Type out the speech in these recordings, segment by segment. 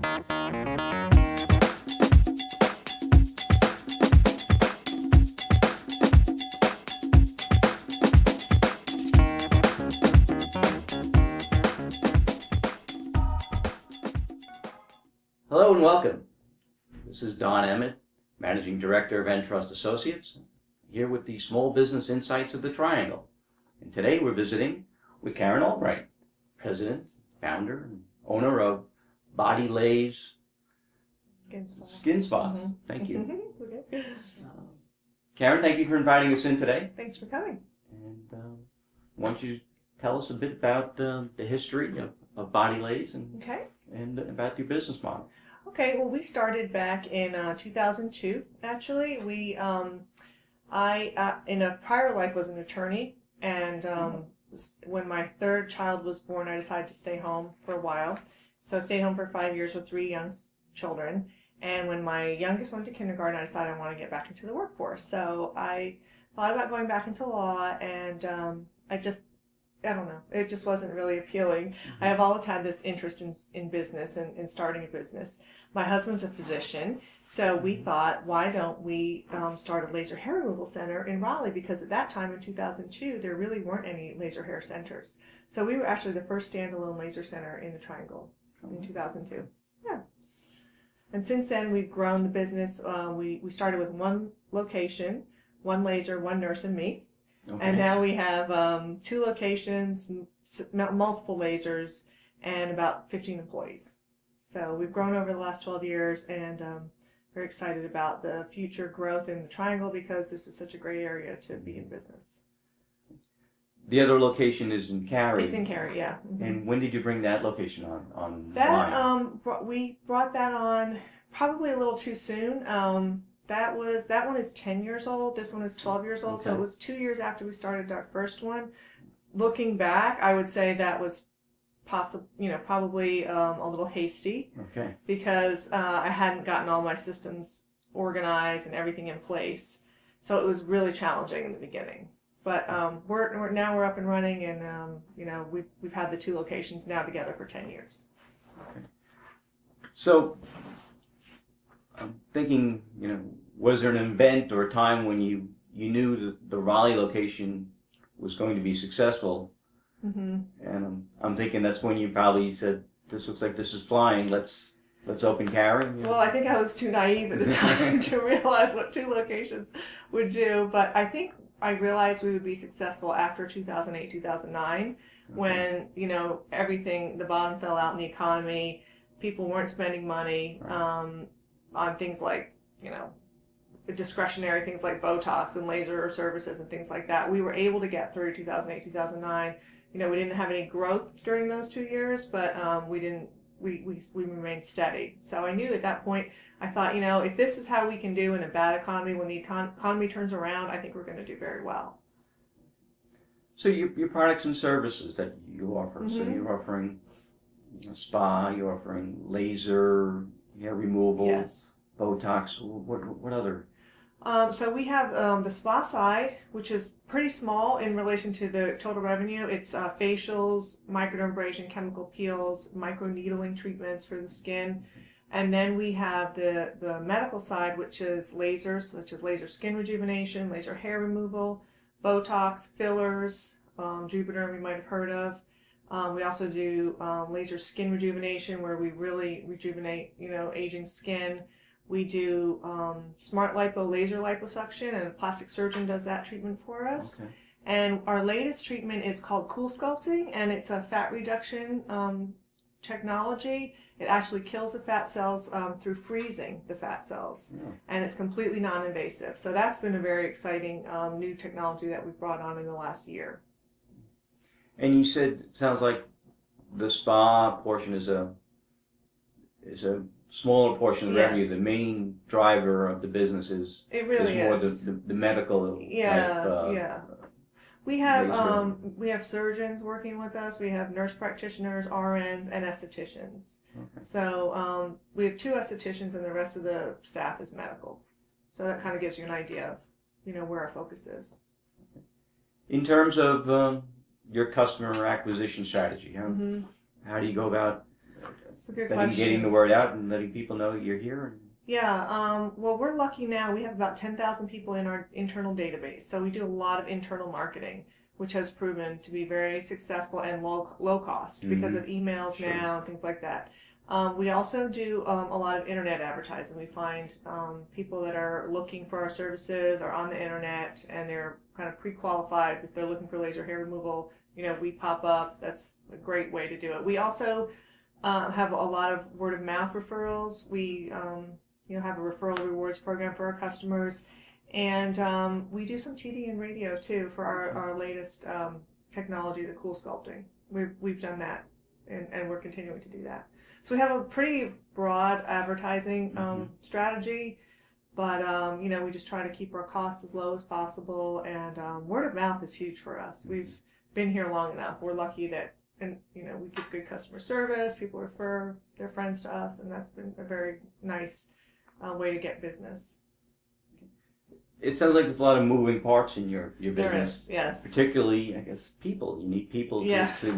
Hello and welcome. This is Don Emmett, Managing Director of Entrust Associates, here with the Small Business Insights of the Triangle. And today we're visiting with Karen Albright, President, Founder, and owner of BodyLase Skin Spa. Mm-hmm. Thank you. Okay. Karen, thank you for inviting us in today. Thanks for coming. And why don't you tell us a bit about the history of BodyLase and about your business model. Okay, well, we started back in 2002. Actually, I in a prior life was an attorney, and when my third child was born, I decided to stay home for a while. So I stayed home for 5 years with 3 young children. And when my youngest went to kindergarten, I decided I want to get back into the workforce. So I thought about going back into law, and I don't know. It just wasn't really appealing. Mm-hmm. I have always had this interest in business and in starting a business. My husband's a physician, so we thought, why don't we start a laser hair removal center in Raleigh? Because at that time in 2002, there really weren't any laser hair centers. So we were actually the first standalone laser center in the Triangle in 2002. Yeah. And since then, we've grown the business. We started with 1 location, 1 laser, 1 nurse, and me. Okay. And now we have 2 locations, multiple lasers, and about 15 employees. So we've grown over the last 12 years, and very excited about the future growth in the Triangle because this is such a great area to be in business. The other location is in Cary. It's in Cary, yeah. Mm-hmm. And when did you bring that location on? That we brought that on probably a little too soon. That one is 10 years old. This one is 12 years old. Okay. So it was 2 years after we started our first one. Looking back, I would say that was probably a little hasty. Okay. Because I hadn't gotten all my systems organized and everything in place. So it was really challenging in the beginning. But we're up and running, and we've had the 2 locations now together for 10 years. Okay. So I'm thinking, was there an event or a time when you knew that the Raleigh location was going to be successful? Mm-hmm. And I'm thinking that's when you probably said, "This looks like this is flying. Let's open Cary." Well, I think I was too naive at the time to realize what 2 locations would do. But I think I realized we would be successful after 2008, 2009, okay. When everything, the bottom fell out in the economy. People weren't spending money. Right. On things like, discretionary things like Botox and laser services and things like that. We were able to get through 2008, 2009. We didn't have any growth during those 2 years, but we remained steady. So I knew at that point, I thought, if this is how we can do in a bad economy, when the economy turns around, I think we're going to do very well. So your products and services that you offer, mm-hmm. So you're offering spa, you're offering laser, hair removal, yes. Botox. What other? So we have the spa side, which is pretty small in relation to the total revenue. It's facials, microdermabrasion, chemical peels, microneedling treatments for the skin. And then we have the medical side, which is lasers, such as laser skin rejuvenation, laser hair removal, Botox, fillers, Juvederm you might have heard of. We also do laser skin rejuvenation, where we really rejuvenate, aging skin. We do smart lipo laser liposuction, and a plastic surgeon does that treatment for us. Okay. And our latest treatment is called Cool Sculpting, and it's a fat reduction technology. It actually kills the fat cells through freezing the fat cells, yeah. And it's completely non-invasive. So that's been a very exciting new technology that we've brought on in the last year. And you said it sounds like the spa portion is a smaller portion of the revenue. The main driver of the business is more the medical. Yeah. We have surgeons working with us. We have nurse practitioners, RNs, and estheticians. Okay. So we have 2 estheticians, and the rest of the staff is medical. So that kind of gives you an idea of where our focus is. In terms of your customer acquisition strategy, how do you go about It's a good getting question. the word out and letting people know you're here? Yeah, well, we're lucky now. We have about 10,000 people in our internal database. So we do a lot of internal marketing, which has proven to be very successful and low cost because of emails Sure. now and things like that. We also do a lot of internet advertising. We find people that are looking for our services are on the internet and they're kind of pre-qualified. If they're looking for laser hair removal, we pop up. That's a great way to do it. We also have a lot of word of mouth referrals. We have a referral rewards program for our customers. And we do some TV and radio too for our latest technology, the cool sculpting. We've done that and we're continuing to do that. So we have a pretty broad advertising strategy, but we just try to keep our costs as low as possible. And word of mouth is huge for us. We've been here long enough. We're lucky that we give good customer service. People refer their friends to us, and that's been a very nice way to get business. It sounds like there's a lot of moving parts in your business. There is, yes. Particularly, I guess, people. You need people Yes.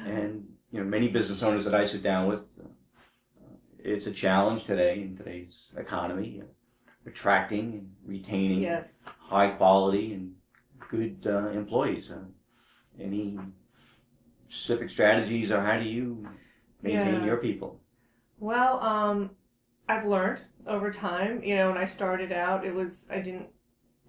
and many business owners that I sit down with, it's a challenge today in today's economy, attracting and retaining Yes. high quality and good employees. Any specific strategies, or how do you maintain your people? Well, I've learned over time. When I started out, I didn't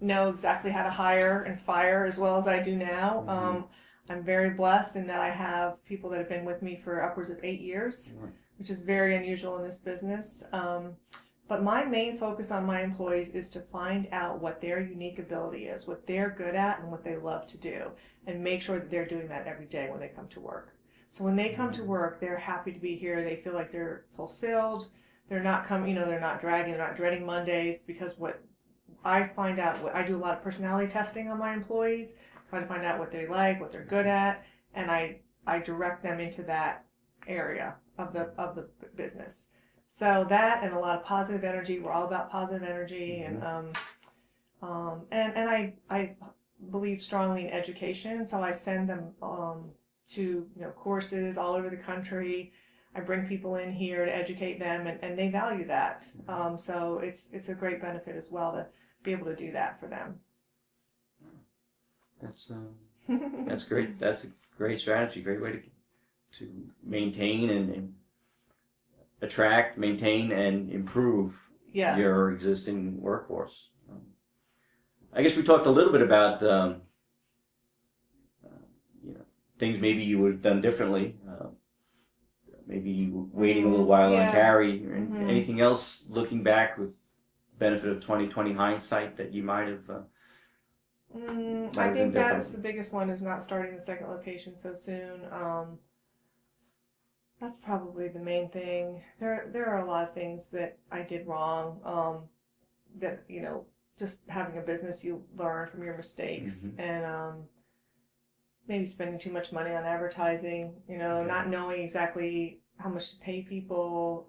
know exactly how to hire and fire as well as I do now. I'm very blessed in that I have people that have been with me for upwards of 8 years, which is very unusual in this business. But my main focus on my employees is to find out what their unique ability is, what they're good at, and what they love to do, and make sure that they're doing that every day when they come to work. So when they come to work, they're happy to be here. They feel like they're fulfilled. They're not they're not dragging, they're not dreading Mondays, because what I find out, I do a lot of personality testing on my employees, try to find out what they like, what they're good at, and I direct them into that area of the business. So that and a lot of positive energy. We're all about positive energy, and I believe strongly in education. So I send them to courses all over the country. I bring people in here to educate them, and they value that. So it's a great benefit as well to be able to do that for them. That's great. That's a great strategy. Great way to maintain and attract, maintain, and improve your existing workforce. I guess we talked a little bit about things maybe you would have done differently. Maybe waiting a little while on Carrie, or anything else looking back with benefit of 20/20 hindsight that you might have. I think that's the biggest one, is not starting the second location so soon. That's probably the main thing. There are a lot of things that I did wrong. That just having a business, you learn from your mistakes, and maybe spending too much money on advertising. Not knowing exactly how much to pay people.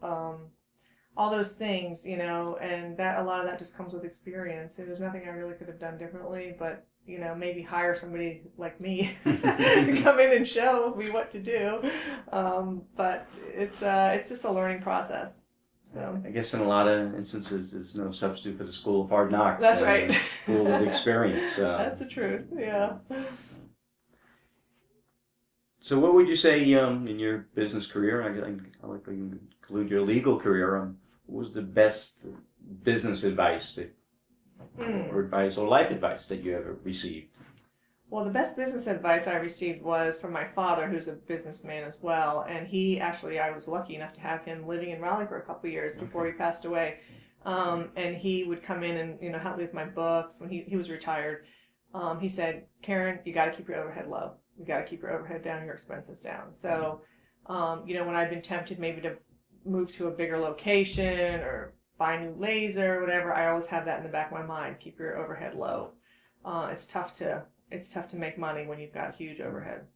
All those things, and that a lot of that just comes with experience. And there's nothing I really could have done differently, but maybe hire somebody like me to come in and show me what to do. But it's just a learning process. So I guess in a lot of instances, there's no substitute for the school of hard knocks. That's right. School of experience. That's the truth. Yeah. So what would you say in your business career, I like to include your legal career, what was the best business advice or life advice that you ever received? Well, the best business advice I received was from my father, who's a businessman as well. And I was lucky enough to have him living in Raleigh for a couple of years before he passed away. And he would come in and help me with my books when he was retired. He said, "Karen, you got to keep your overhead low. You got to keep your overhead down, your expenses down." So, when I've been tempted maybe to move to a bigger location or buy a new laser or whatever, I always have that in the back of my mind. Keep your overhead low. It's tough to make money when you've got huge overhead.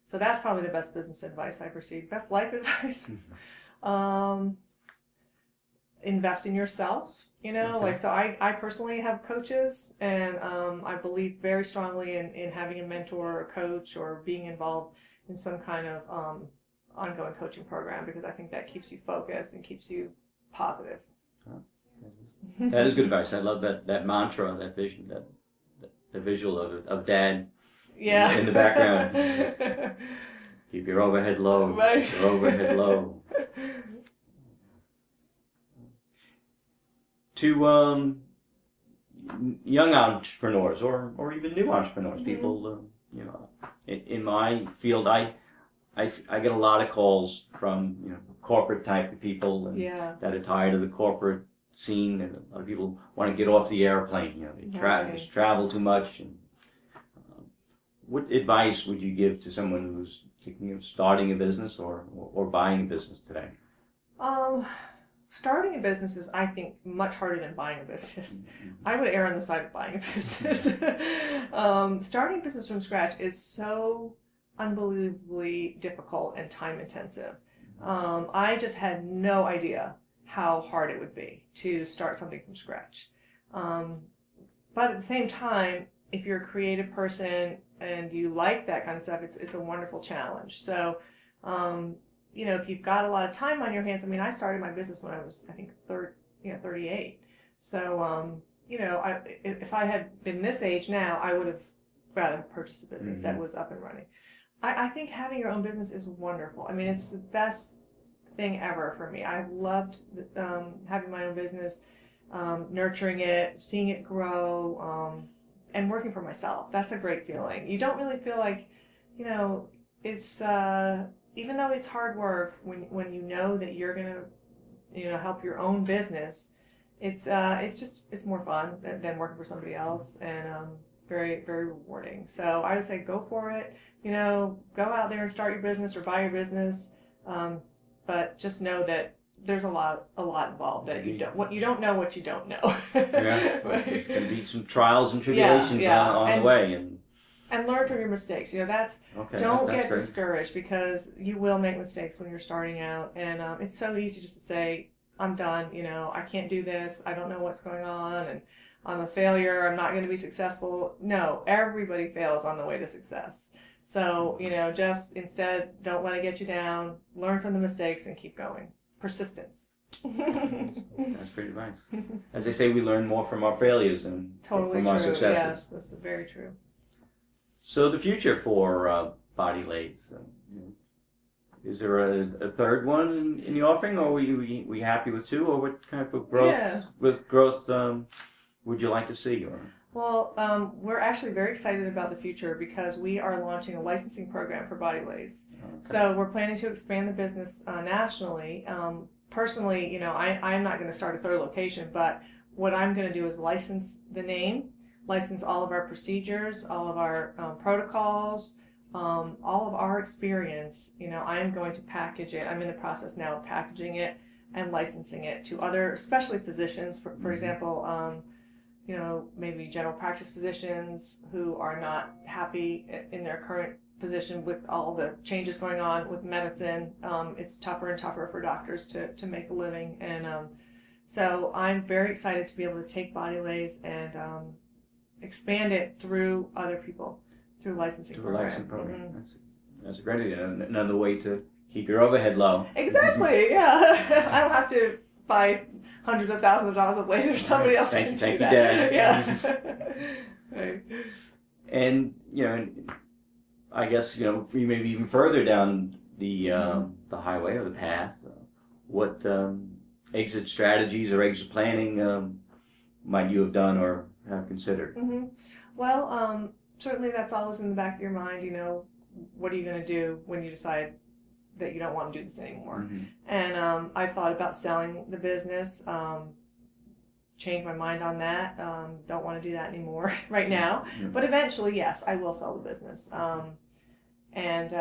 So that's probably the best business advice I've received. Best life advice. Invest in yourself. So I personally have coaches, and I believe very strongly in having a mentor or a coach or being involved in some kind of ongoing coaching program, because I think that keeps you focused and keeps you positive. That is good advice. I love that mantra, that vision, the visual of Dad in the background. Keep your overhead low. Right. Keep your overhead low. To young entrepreneurs or even new entrepreneurs, people, in my field, I get a lot of calls from corporate type of people and that are tired of the corporate scene, and a lot of people want to get off the airplane. They just travel too much. And what advice would you give to someone who's thinking of starting a business or buying a business today? Starting a business is, I think, much harder than buying a business. I would err on the side of buying a business. Starting a business from scratch is so unbelievably difficult and time intensive. I just had no idea how hard it would be to start something from scratch. But at the same time, if you're a creative person and you like that kind of stuff, it's a wonderful challenge. So, if you've got a lot of time on your hands, I mean, I started my business when I was, I think, 38. So, if I had been this age now, I would have rather purchased a business that was up and running. I think having your own business is wonderful. I mean, it's the best thing ever for me. I've loved having my own business, nurturing it, seeing it grow, and working for myself. That's a great feeling. You don't really feel like, it's even though it's hard work, when you know that you're gonna help your own business, it's more fun than working for somebody else, and it's very, very rewarding. So I would say go for it. Go out there and start your business or buy your business, but just know that there's a lot involved that you don't know what you don't know. Yeah, right. There's going to be some trials and tribulations on the way, and learn from your mistakes. Don't get discouraged, because you will make mistakes when you're starting out, and it's so easy just to say, I'm done. I can't do this. I don't know what's going on, and I'm a failure. I'm not going to be successful. No, everybody fails on the way to success. So, just instead, don't let it get you down. Learn from the mistakes and keep going. Persistence. That's great advice. As they say, we learn more from our failures than totally from our true. successes. Yes, that's very true. So the future for BodyLase, is there a third one in the offering, or are we happy with two, or what kind of growth would you like to see? Or? Well, we're actually very excited about the future, because we are launching a licensing program for BodyLase. Okay. So we're planning to expand the business nationally. Personally, I'm not going to start a third location, but what I'm going to do is license the name, license all of our procedures, all of our protocols, all of our experience. I'm going to package it. I'm in the process now of packaging it and licensing it to other, especially physicians, for example, maybe general practice physicians who are not happy in their current position with all the changes going on with medicine. It's tougher and tougher for doctors to make a living. And so I'm very excited to be able to take BodyLase and expand it through other people, through licensing program. Licensing program. Mm-hmm. That's a great idea. Another way to keep your overhead low. Exactly, yeah. I don't have to buy hundreds of thousands of dollars of lasers. Somebody else can do that. Thank you, Dad. Yeah. Right. And I guess maybe even further down the highway or the path, what exit strategies or exit planning might you have done or have considered? Mm-hmm. Well, certainly that's always in the back of your mind. What are you going to do when you decide that you don't want to do this anymore? Mm-hmm. And I've thought about selling the business, changed my mind on that. Don't want to do that anymore right now. Mm-hmm. But eventually, yes, I will sell the business. And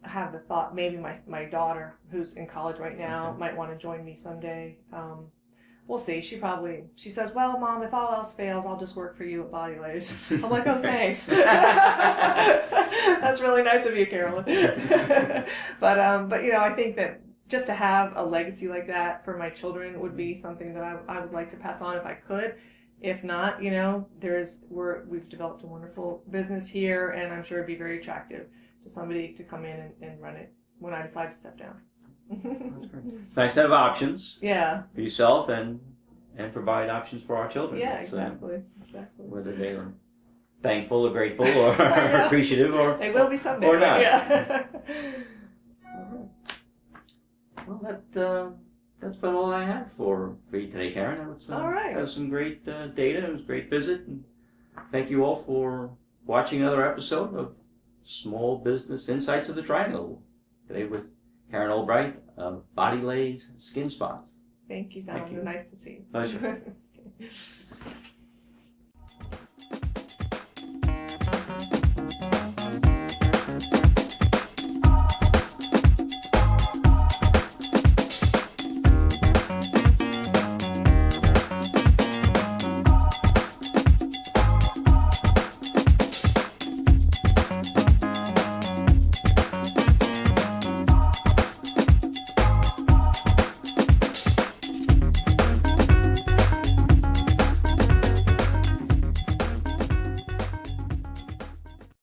have the thought, maybe my daughter, who's in college right now, might want to join me someday. We'll see. She says, well, Mom, if all else fails, I'll just work for you at BodyLase. I'm like, oh, thanks. That's really nice of you, Carolyn. But I think that just to have a legacy like that for my children would be something that I would like to pass on if I could. If not, we've developed a wonderful business here, and I'm sure it'd be very attractive to somebody to come in and run it when I decide to step down. It's nice to have options Yeah. for yourself and provide options for our children. Yeah, So, exactly. whether they are thankful or grateful or appreciative or They will be someday. or not. Yeah. Well, that's about all I have for you today, Karen. That was, All right. That was some great data. It was a great visit. And thank you all for watching another episode of Small Business Insights of the Triangle. Today with Karen Albright of BodyLase Skin Spa. Thank you, Don. Thank you. Nice to see you. Pleasure.